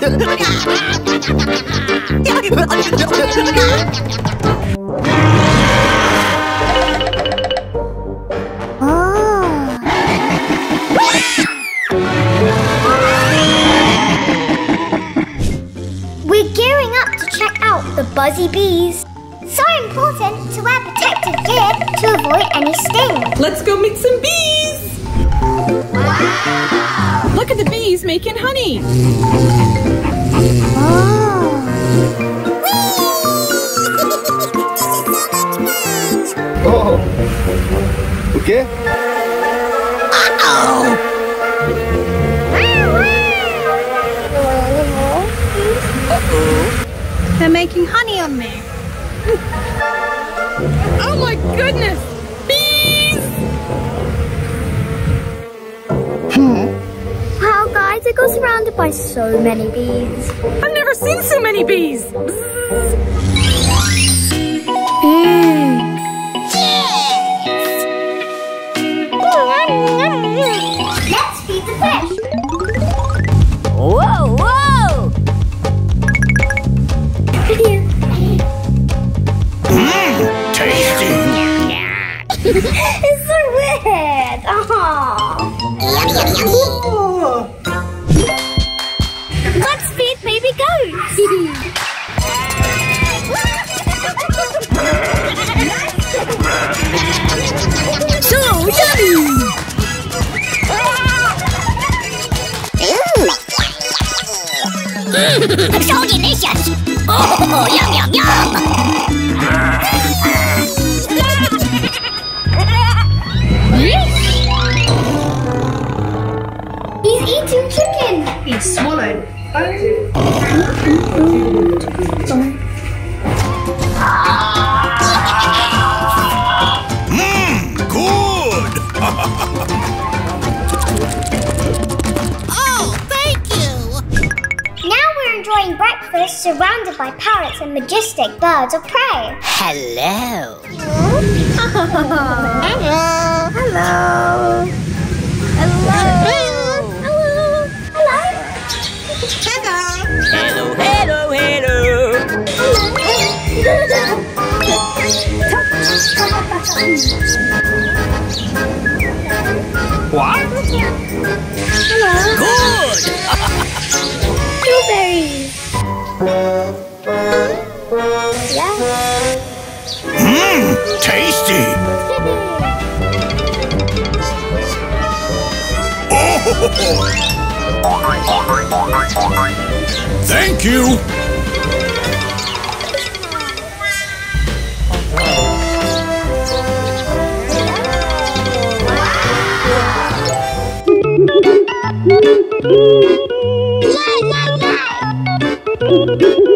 We're gearing up to check out the buzzy bees. So important to wear protective gear to avoid any stings. Let's go meet some bees! Wow! Look at the bees making honey. Oh, okay. They're making honey on me. Oh my goodness! Bees! Wow, guys, I got surrounded by so many bees. I've never seen so many bees. Let's feed the fish. Whoa, whoa! Tasty. It's so weird. Let's feed baby goats. So yummy! So delicious! Oh, yum, yum, yum! He's eating chicken. He swallowed. Good. Oh, thank you! Now we're enjoying breakfast surrounded by parrots and majestic birds of prey. Hello! Hello. Hello. Hello, hello, hello! What? Good! Strawberries. Tasty. Thank you. Yeah.